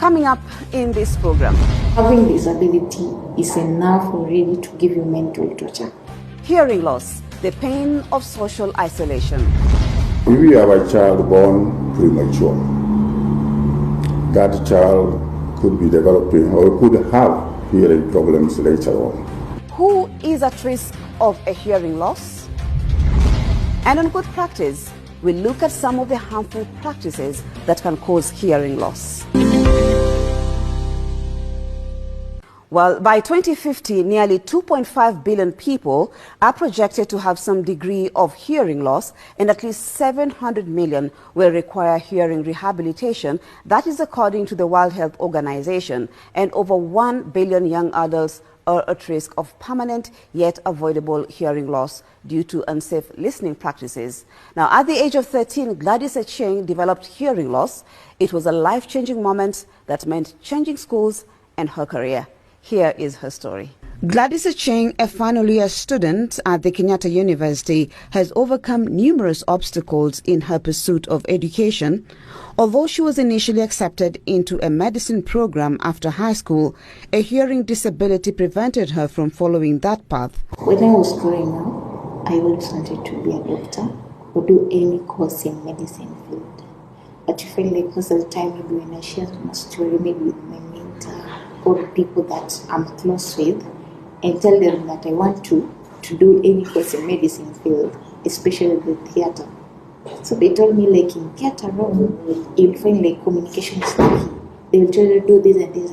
Coming up in this program, having disability is enough already to give you mental torture. Hearing loss, the pain of social isolation. If you have a child born premature, that child could be developing or could have hearing problems later on. Who is at risk of a hearing loss? And on good practice, we look at some of the harmful practices that can cause hearing loss. Well, by 2050, nearly 2.5 billion people are projected to have some degree of hearing loss, and at least 700 million will require hearing rehabilitation. That is according to the World Health Organization. And over 1 billion young adults are at risk of permanent yet avoidable hearing loss due to unsafe listening practices. Now, at the age of 13, Gladys Acheng developed hearing loss. It was a life-changing moment that meant changing schools and her career. Here is her story. Gladys Acheng, a final year student at the Kenyatta University, has overcome numerous obstacles in her pursuit of education. Although she was initially accepted into a medicine program after high school, a hearing disability prevented her from following that path. When I was growing up, I always wanted to be a doctor or do any course in medicine field. But I feel like most of the time, maybe when I share my story, maybe with my mentor or people that I'm close with, and tell them that I want to do any course in medicine field, especially the theater. So they told me, like, in theater room, you'll find like communication is key. They'll tell you to do this and this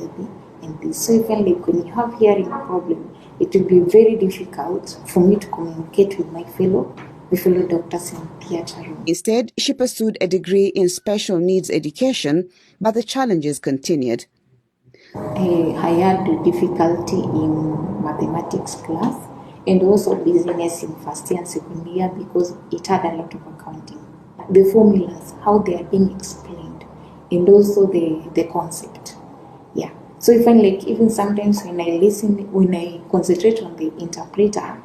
and this. So I felt like when you have hearing problem, it will be very difficult for me to communicate with my fellow doctors in theater room. Instead, she pursued a degree in special needs education, but the challenges continued. I had difficulty in mathematics class and also business in first year and second year because it had a lot of accounting. The formulas, how they are being explained, and also the concept. Yeah. So I find like even sometimes when I concentrate on the interpreter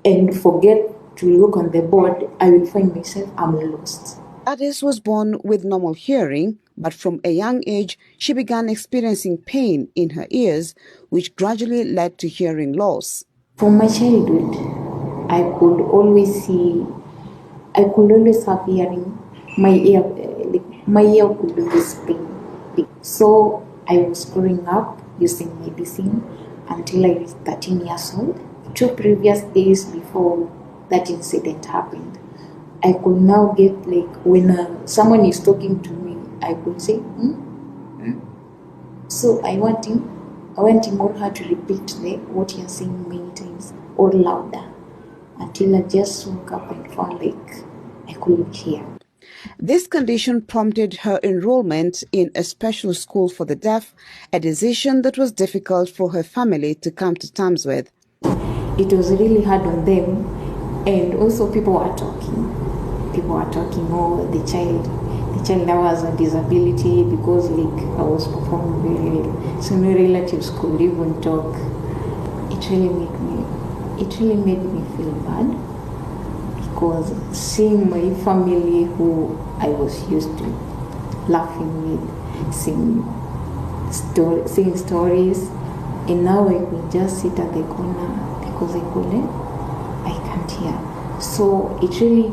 and forget to look on the board, I will find myself I'm lost. Gladys was born with normal hearing, but from a young age, she began experiencing pain in her ears, which gradually led to hearing loss. From my childhood, I could always have hearing. My ear could always pain. So I was growing up using medicine until I was 13 years old. 2 previous days before that incident happened, I could now get like when someone is talking to me, I could say, So I want him or her to repeat what you're saying many times or louder until I just woke up and found like I couldn't hear. This condition prompted her enrollment in a special school for the deaf, a decision that was difficult for her family to come to terms with. It was really hard on them, and also people were talking, oh, the child now has a disability because like I was performing very well. So my relatives could even talk. It really made me feel bad because seeing my family who I was used to laughing with, singing stories, and now I could just sit at the corner because I can't hear. So it really,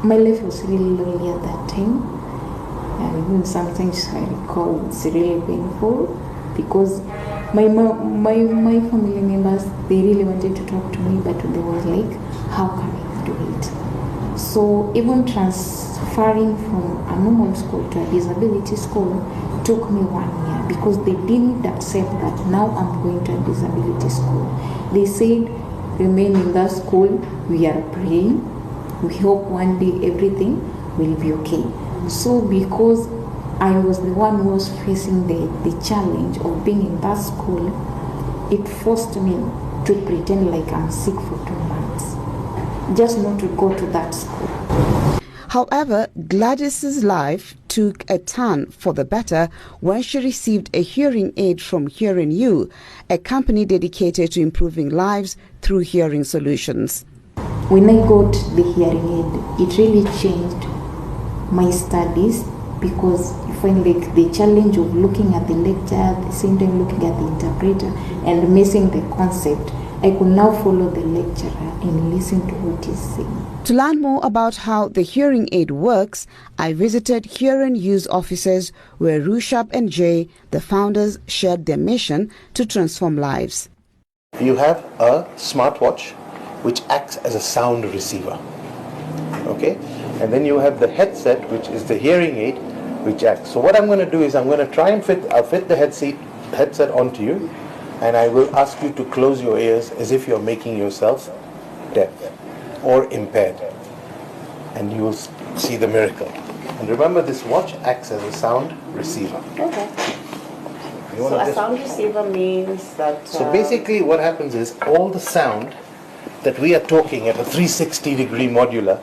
my life was really lonely at that time, and even sometimes I recall it's really painful because my family members, they really wanted to talk to me, but they were like, how can I do it? So even transferring from a normal school to a disability school took me 1 year because they didn't accept that now I'm going to a disability school. They said, remain in that school, we are praying. We hope one day everything will be okay. So because I was the one who was facing the challenge of being in that school, it forced me to pretend like I'm sick for 2 months, just not to go to that school. However, Gladys's life took a turn for the better when she received a hearing aid from Hearing You, a company dedicated to improving lives through hearing solutions. When I got the hearing aid, it really changed my studies because find like the challenge of looking at the lecture, at the same time looking at the interpreter and missing the concept. I could now follow the lecturer and listen to what he's saying. To learn more about how the hearing aid works, I visited hearing use offices where Rushab and Jay, the founders, shared their mission to transform lives. You have a smartwatch which acts as a sound receiver. Okay? And then you have the headset, which is the hearing aid, which acts. So what I'm going to do is I'm going to try and fit the headset onto you, and I will ask you to close your ears as if you're making yourself deaf or impaired. And you will see the miracle. And remember, this watch acts as a sound receiver. Okay. So a sound receiver means that... So basically what happens is all the sound that we are talking at a 360-degree modular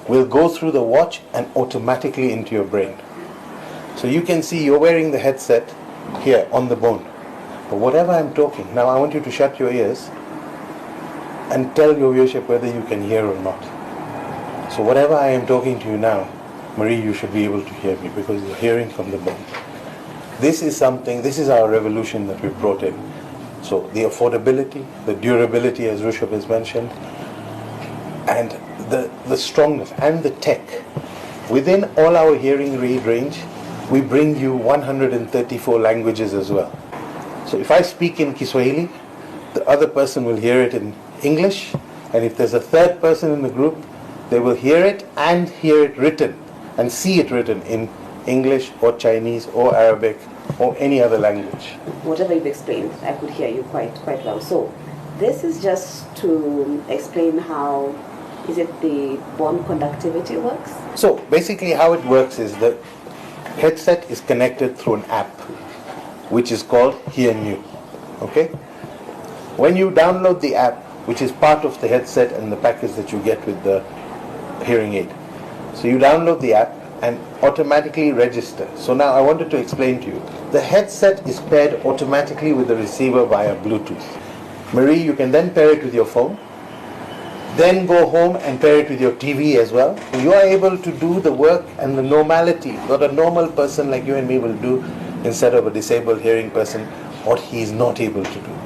will go through the watch and automatically into your brain. So you can see you're wearing the headset here on the bone. But whatever I'm talking, now I want you to shut your ears and tell your viewership whether you can hear or not. So whatever I am talking to you now, Marie, you should be able to hear me because you're hearing from the bone. This is our revolution that we brought in. So the affordability, the durability, as Rushab has mentioned, and the strongness and the tech. Within all our hearing aid range, we bring you 134 languages as well. So if I speak in Kiswahili, the other person will hear it in English, and if there's a third person in the group, they will hear it and hear it written and see it written in English or Chinese or Arabic or any other language. Whatever you've explained, I could hear you quite well. So this is just to explain how, is it the bone conductivity works? So basically how it works is the headset is connected through an app which is called Hear New. Okay? When you download the app, which is part of the headset and the package that you get with the hearing aid, so you download the app and automatically register. So now I wanted to explain to you. The headset is paired automatically with the receiver via Bluetooth. Marie, you can then pair it with your phone, then go home and pair it with your TV as well. You are able to do the work and the normality that a normal person like you and me will do instead of a disabled hearing person, what he is not able to do.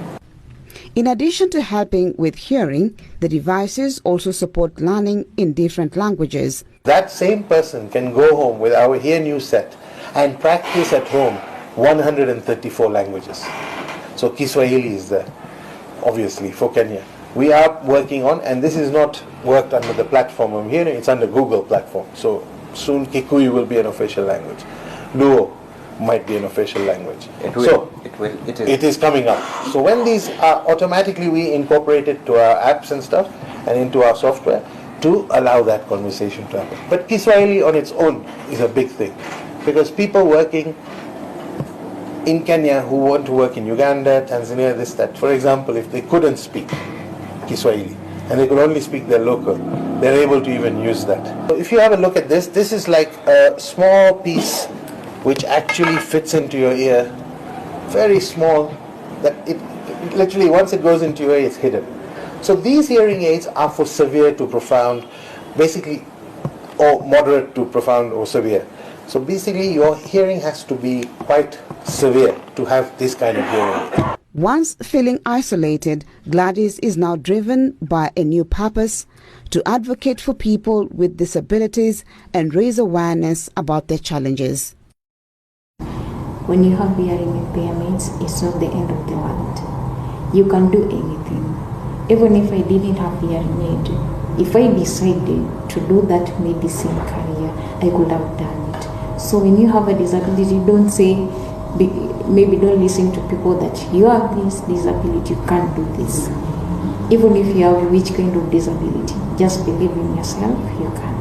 In addition to helping with hearing, the devices also support learning in different languages. That same person can go home with our Hear New set and practice at home 134 languages. So Kiswahili is there, obviously, for Kenya. We are working on, and this is not worked under the platform I'm hearing, it's under Google platform. So soon Kikuyu will be an official language. Luo might be an official language. It is coming up. So when these are automatically, we incorporate it to our apps and stuff and into our software to allow that conversation to happen. But Kiswahili on its own is a big thing because people working in Kenya who want to work in Uganda, Tanzania, this, that, for example, if they couldn't speak Kiswahili and they could only speak their local, they're able to even use that. So if you have a look at this, this is like a small piece which actually fits into your ear, very small, that it literally once it goes into your ear, it's hidden. So these hearing aids are for severe to profound, basically, or moderate to profound or severe. So basically your hearing has to be quite severe to have this kind of hearing. Once feeling isolated, Gladys is now driven by a new purpose to advocate for people with disabilities and raise awareness about their challenges. When you have hearing impairments, it's not the end of the world. You can do anything. Even if I didn't have hearing aid, if I decided to do that medicine career, I could have done it. So when you have a disability, don't say, maybe don't listen to people that you have this disability, you can't do this. Even if you have which kind of disability, just believe in yourself, you can.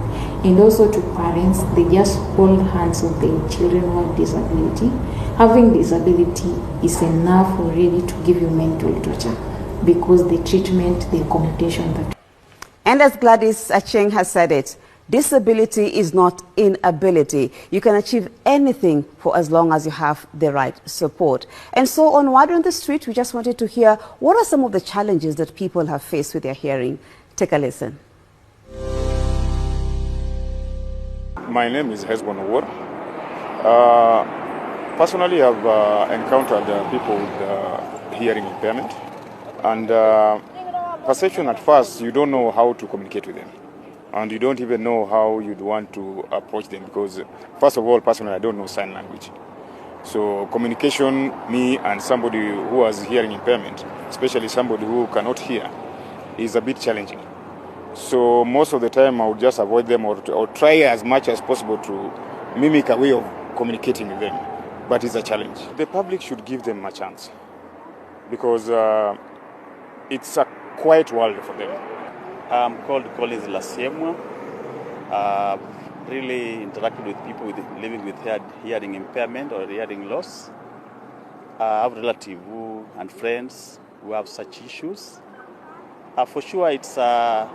And also to parents, they just hold hands of their children who have disability. Having disability is enough already to give you mental torture because the treatment, the accommodation that. And as Gladys Acheng has said it, disability is not inability. You can achieve anything for as long as you have the right support. And so on Word on the Street, we just wanted to hear what are some of the challenges that people have faced with their hearing. Take a listen. My name is Hezbon Awar. Personally, I've encountered people with hearing impairment, and perception at first, you don't know how to communicate with them, and you don't even know how you'd want to approach them because, first of all, personally, I don't know sign language. So communication, me and somebody who has hearing impairment, especially somebody who cannot hear, is a bit challenging. So most of the time, I would just avoid them or try as much as possible to mimic a way of communicating with them. But it's a challenge. The public should give them a chance because it's a quiet world for them. I'm called Collins Lasiemwa. Really interacted with people living with hearing impairment or hearing loss. I have relatives and friends who have such issues. For sure, it's a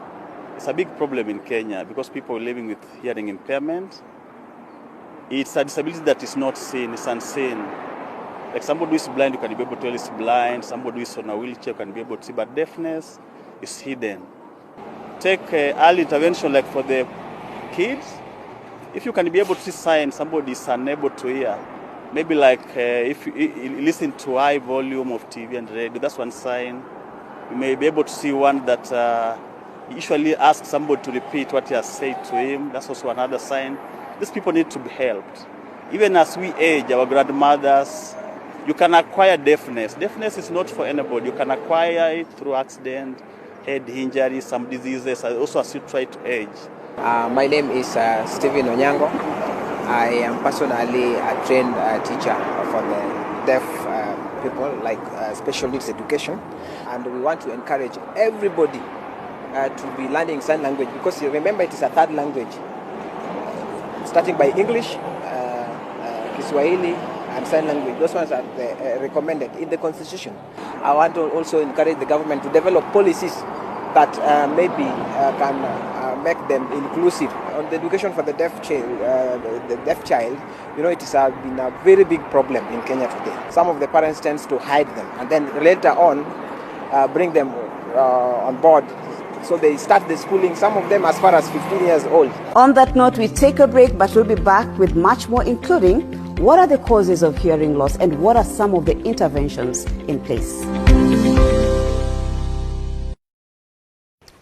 big problem in Kenya because people living with hearing impairment, it's a disability that is not seen, it's unseen. Like somebody who is blind, you can be able to tell he's blind. Somebody who is on a wheelchair can be able to see, but deafness is hidden. Take early intervention, like for the kids. If you can be able to see signs, somebody is unable to hear. Maybe like if you listen to high volume of TV and radio, that's one sign. You may be able to see one that usually asks somebody to repeat what he has said to him. That's also another sign. These people need to be helped. Even as we age, our grandmothers, you can acquire deafness. Deafness is not for anybody. You can acquire it through accident, head injury, some diseases, also as you try to age. My name is Stephen Onyango. I am personally a trained teacher for the deaf people, like special needs education. And we want to encourage everybody to be learning sign language because you remember it is a third language. Starting by English, Kiswahili, and sign language. Those ones are recommended in the Constitution. I want to also encourage the government to develop policies that maybe can make them inclusive. On the education for the deaf child, you know, it has been a very big problem in Kenya today. Some of the parents tend to hide them and then later on bring them on board. So they start the schooling, some of them as far as 15 years old. On that note, we take a break, but we'll be back with much more, including what are the causes of hearing loss and what are some of the interventions in place.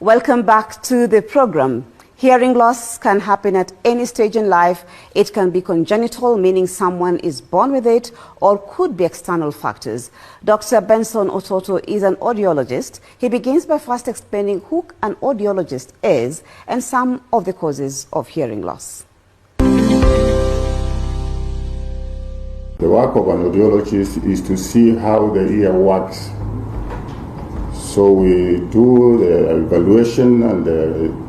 Welcome back to the program. Hearing loss can happen at any stage in life. It can be congenital, meaning someone is born with it, or could be external factors. Dr. Benson Ototo is an audiologist. He begins by first explaining who an audiologist is and some of the causes of hearing loss. The work of an audiologist is to see how the ear works. So we do the evaluation and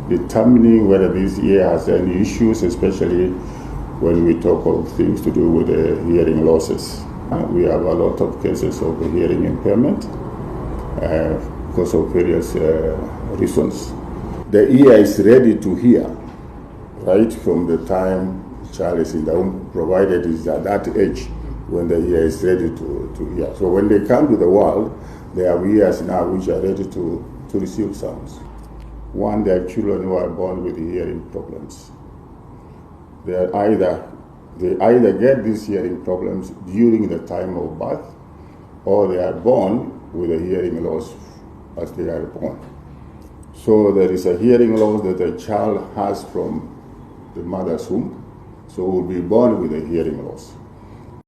determining whether this ear has any issues, especially when we talk of things to do with the hearing losses. We have a lot of cases of hearing impairment because of various reasons. The ear is ready to hear right from the time the child is in the womb, provided it's at that age when the ear is ready to hear. So when they come to the world, they have ears now which are ready to receive sounds. One, they have children who are born with hearing problems. They either get these hearing problems during the time of birth, or they are born with a hearing loss as they are born. So there is a hearing loss that the child has from the mother's womb, so will be born with a hearing loss.